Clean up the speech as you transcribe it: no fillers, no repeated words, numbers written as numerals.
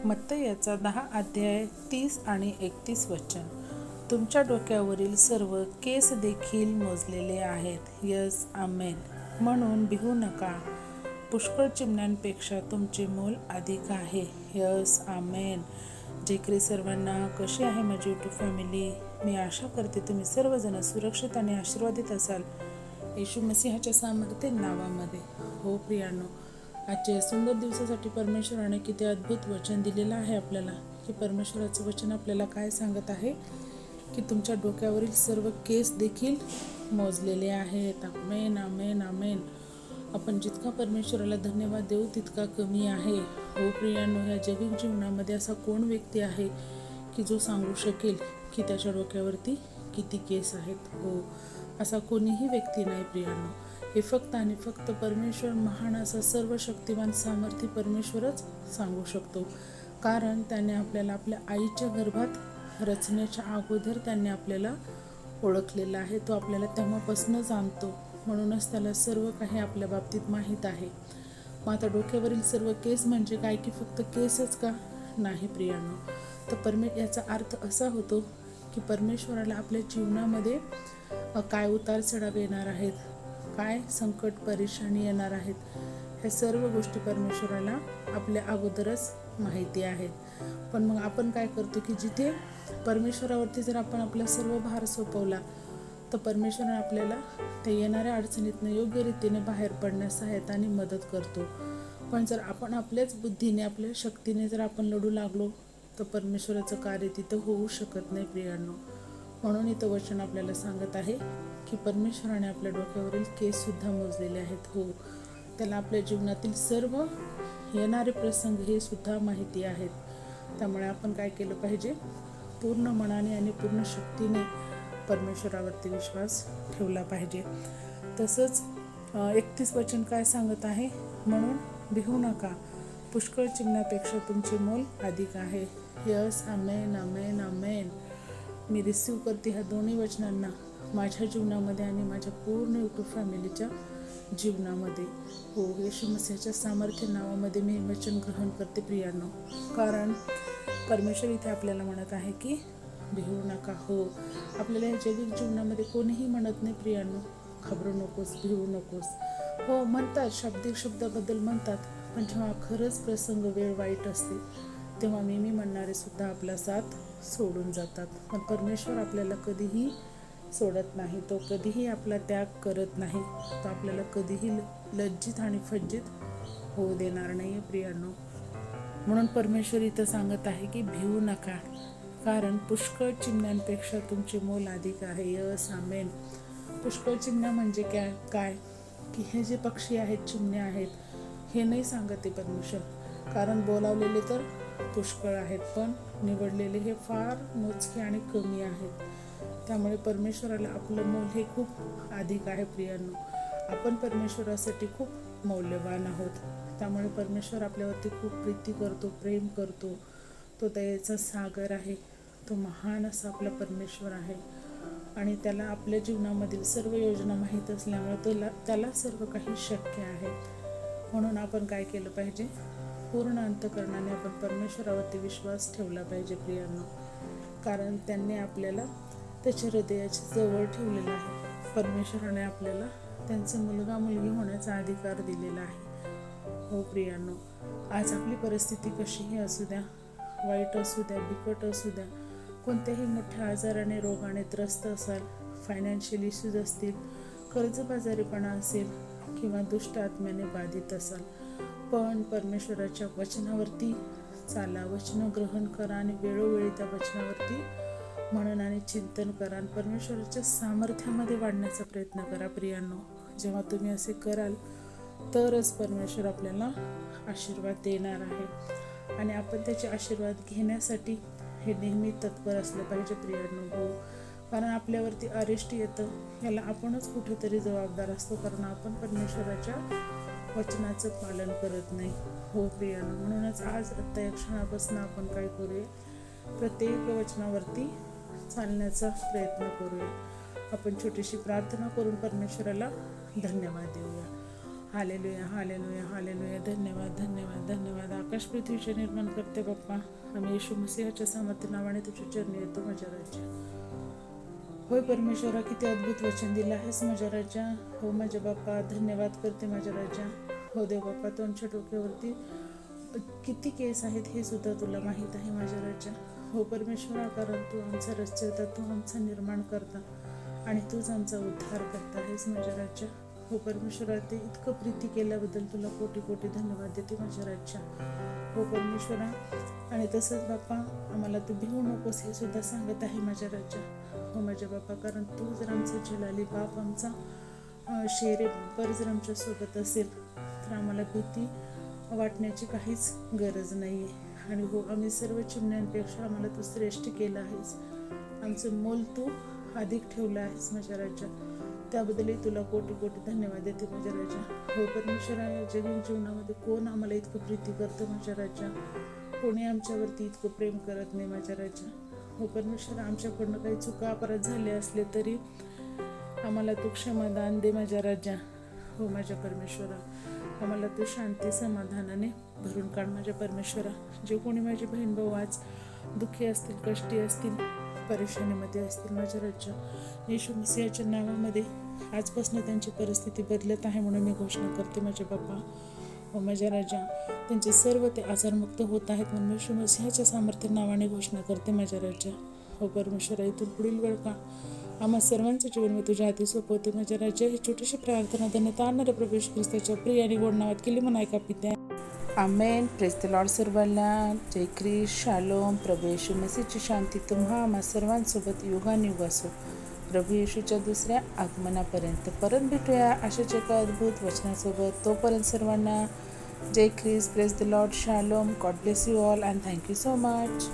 मत्ती याचा 10 अध्याय 30 आणि 31 वचन. तुमच्या डोक्यावरील सर्व केस देखील मोजलेले आहेत. यस, आमेन. म्हणून भिवू नका. पुष्कळ चिमण्यांपेक्षा तुमचे मोल अधिक आहे. यस, आमेन. जय ख्रिस्त सर्वांना. कशी आहे माझी यूट्यूब फॅमिली? मी आशा करते तुम्ही सर्वजण सुरक्षित आणि आशीर्वादित असाल येशू मसीहाच्या सामर्थ्य नावामध्ये. हो प्रियांनो, आजच्या या सुंदर दिवसासाठी परमेश्वराने किती अद्भुत वचन दिलेलं आहे आपल्याला. की परमेश्वराचं वचन आपल्याला काय सांगत आहे की तुमच्या डोक्यावरील सर्व केस देखील मोजलेले आहेत. आमेन, आमेन, आमेन. आपण जितका परमेश्वराला धन्यवाद देऊ तितका कमी आहे. हो प्रियांनो, या जगिक जीवनामध्ये असा कोण व्यक्ती आहे की जो सांगू शकेल की त्याच्या डोक्यावरती किती केस आहेत? हो, असा कोणीही व्यक्ती नाही प्रियांनो. हे फक्त आणि फक्त परमेश्वर, महान असा सर्व शक्तिवान सामर्थ्य परमेश्वरच सांगू शकतो. कारण त्याने आपल्याला आपल्या आईच्या गर्भात रचण्याच्या अगोदर त्याने आपल्याला ओळखलेलं आहे. तो आपल्याला तेव्हापासून जाणतो. म्हणूनच त्याला सर्व काही आपल्या बाबतीत माहीत आहे. मग आता डोक्यावरील सर्व केस म्हणजे काय की फक्त केसच का? नाही प्रियांनो. तर याचा अर्थ असा होतो की परमेश्वराला आपल्या जीवनामध्ये काय उतार चढाव येणार आहेत, काय संकट परेशानी येणार आहेत, ह्या सर्व गोष्टी परमेश्वराला आपल्या अगोदरच माहिती आहेत. पण मग आपण काय करतो की जिथे परमेश्वरावरती जर आपण आपला सर्व भार सोपवला तर परमेश्वराने आपल्याला त्या येणाऱ्या अडचणीतनं योग्य रीतीने बाहेर पडण्यास सहायता आणि मदत करतो. पण जर आपण आपल्याच बुद्धीने, आपल्या शक्तीने जर आपण लढू लागलो तर परमेश्वराचं कार्य तिथं होऊ शकत नाही प्रियांनो. म्हणून इथं वचन आपल्याला सांगत आहे की परमेश्वराने आपल्या डोक्यावरील केससुद्धा मोजलेले आहेत. हो, त्याला आपल्या जीवनातील सर्व येणारे प्रसंग हे सुद्धा माहिती आहेत. त्यामुळे आपण काय केलं पाहिजे? पूर्ण मनाने आणि पूर्ण शक्तीने परमेश्वरावरती विश्वास ठेवला पाहिजे. तसंच 31 वचन काय सांगत आहे? म्हणून भिवू नका. पुष्कळ चिमण्यापेक्षा तुमचे मोल अधिक आहे. यस, आमेन, आमेन, आमेन. मी रिसीव करते ह्या दोन्ही वचनांना माझ्या जीवनामध्ये आणि माझ्या पूर्ण यूट्यूब फॅमिलीच्या जीवनामध्ये. हो, येशू मसीहाच्या सामर्थ्य नावामध्ये मी वचन ग्रहण करते प्रियांनो. कारण परमेश्वर इथे आपल्याला म्हणत आहे की भिवू नका. हो, आपल्याला या जगिक जीवनामध्ये कोणीही म्हणत नाही प्रियांनो घाबरू नकोस, भिवू नकोस. हो म्हणतात, शाब्दिक शब्दाबद्दल म्हणतात, पण जेव्हा खरंच प्रसंग वेळ वाईट असते तेव्हा मी म्हणणारे सुद्धा आपला साथ सोडून जातात. पण परमेश्वर आपल्याला कधीही सोडत नाही. तो कधीही आपला त्याग करत नाही. तो आपल्याला कधीही लज्जित आणि फज्जित होऊ देणार नाही प्रियांनो. म्हणून परमेश्वर इथं सांगत आहे की भिवू नका. कारण पुष्कळ चिमण्यांपेक्षा तुमचे मोल अधिक आहे. यस, आमेन. पुष्कळ चिमण्या म्हणजे काय की हे जे पक्षी आहेत, चिमण्या आहेत, हे नाही सांगते परमेश्वर. कारण बोलावलेले तर पुष्कळ आहेत, पण निवडलेले हे फार मोजके आणि कमी आहेत. त्यामुळे परमेश्वराला आपलं मोल हे खूप अधिक आहे प्रियांनो. आपण परमेश्वरासाठी खूप मौल्यवान आहोत. त्यामुळे परमेश्वर आपल्यावरती खूप प्रीती करतो, प्रेम करतो. तो दयेचा सागर आहे. तो महान असा आपला परमेश्वर आहे आणि त्याला आपल्या जीवनामधील सर्व योजना माहीत असल्यामुळे त्याला सर्व काही शक्य आहे. म्हणून आपण काय केलं पाहिजे? पूर्ण अंतःकरणाने आपण परमेश्वरावरती विश्वास ठेवला पाहिजे प्रियांनो. कारण त्यांनी आपल्याला त्याच्या हृदयाच्या जवळ ठेवलेलं आहे. परमेश्वराने आपल्याला त्यांचं मुलगा मुलगी होण्याचा अधिकार दिलेला आहे. हो प्रियांनो, आज आपली परिस्थिती कशीही असू द्या, वाईट असू द्या, बिकट असू द्या, कोणत्याही मोठ्या आजाराने, रोगाने त्रस्त असाल, फायनान्शियल इश्यूज असतील, कर्जबाजारीपणा असेल किंवा दुष्ट आत्म्याने बाधित असाल, पण परमेश्वराच्या वचनावरती चाला, वचन ग्रहण करा आणि वेळोवेळी त्या वचनावरती मनन आणि चिंतन करा आणि परमेश्वराच्या सामर्थ्यामध्ये वाढण्याचा प्रयत्न करा प्रियांनो. जेव्हा तुम्ही असे कराल तरच परमेश्वर आपल्याला आशीर्वाद देणार आहे आणि आपण त्याचे आशीर्वाद घेण्यासाठी हे नेहमी तत्पर असलं पाहिजे प्रियांनो. हो, कारण आपल्यावरती अरेस्ट येतं, याला आपणच कुठेतरी जबाबदार असतो. कारण आपण परमेश्वराच्या वचनाचं पालन करत नाही. हो प्रियांनो, म्हणूनच आज आत्ता या क्षणापासून आपण काय करूया? प्रत्येक वचनावरती चालण्याचा प्रयत्न करूया. आपण छोटीशी प्रार्थना करून परमेश्वराला धन्यवाद देऊया. Hallelujah hallelujah hallelujah. धन्यवाद धन्यवाद धन्यवाद. आकाश पृथ्वीचे निर्माण करते बाप्पा, आम्ही येशू मसीहाच्या सामर्थ्य नावाने तुझ्या चरणी येतो माझ्या राजा. होय परमेश्वरा, किती अद्भुत वचन दिलं आहेस माझ्या राजा. हो माझ्या बाप्पा, धन्यवाद करते माझ्या राजा. हो देव बाप्पा, तुमच्या डोक्यावरती किती केस आहेत हे सुद्धा तुला माहीत आहे माझ्या राजा. हो परमेश्वरा, कारण तू आमचा रचयता, तू आमचा निर्माण करता आणि तूच आमचा उद्धार करता आहेस माझ्या राजा. हो परमेश्वरा, ते इतकं प्रीती केल्याबद्दल तुला कोटी कोटी धन्यवाद देते माझ्या राजा. हो परमेश्वरा, आणि तसंच बाप्पा, आम्हाला तू भिवू नकोस हे सुद्धा सांगत आहे माझ्या राजा. हो माझ्या बाप्पा, कारण तू जर आमचा जलाली बाप, आमचा शेरे बर जर आमच्यासोबत असेल तर आम्हाला भीती वाटण्याची काहीच गरज नाही आहे. आणि हो, आम्ही सर्व चिमण्यांपेक्षा आम्हाला तू श्रेष्ठ केलं आहेस, आमचं मोल तू अधिक ठेवलं आहेस माझ्या राजा. त्याबद्दलही तुला कोटी कोटी धन्यवाद देते माझ्या राजा. हो परमेश्वरा, या जगीन जीवनामध्ये कोण आम्हाला इतकं प्रीती करतं माझ्या राजा, कोणी आमच्यावरती इतकं प्रेम करत नाही माझ्या राजा. हो परमेश्वरा, आमच्याकडनं काही चुका अपराध झाले असले तरी आम्हाला तू क्षमादान दे माझ्या राजा. हो माझ्या परमेश्वरा, आम्हाला तू शांती समाधानाने भरून काढ माझ्या परमेश्वरा. जे कोणी माझी बहीण भाऊ आज दुःखी असतील, कष्टी असतील, परेशानीमध्ये असतील माझ्या राजा, येशू मसीहाच्या नावामध्ये आजपासून त्यांची परिस्थिती बदलत आहे म्हणून मी घोषणा करते माझ्या बाप्पा. हो माझ्या राजा, त्यांचे सर्व ते आजारमुक्त होत आहेत म्हणून येशू मसीहाच्या सामर्थ्य नावाने घोषणा करते माझ्या राजा. हो परमेश्वरा, इथून पुढील वेळ का आम्हा सर्वांचं जीवन मी तुझ्या हाती सोपवते माझ्या राजा. ही छोटीशी प्रार्थना धन्यता आणणाऱ्या प्रभू येशू ख्रिस्ताच्या प्रिय आणि गोड नावात केली म्हणून ऐका पित्या. आमेन. प्रेज द लॉर्ड सर्वांना. जय ख्रिस्त. शालोम. प्रभू येशू मसीहची शांती तुम्हा आम्हा सर्वांसोबत युगानुयुग असो. प्रभू येशूच्या दुसऱ्या आगमनापर्यंत परत भेटूया अशाच एका अद्भुत वचनासोबत. तोपर्यंत सर्वांना जय ख्रिस्त. Praise the Lord. Shalom. God bless you all and thank you so much.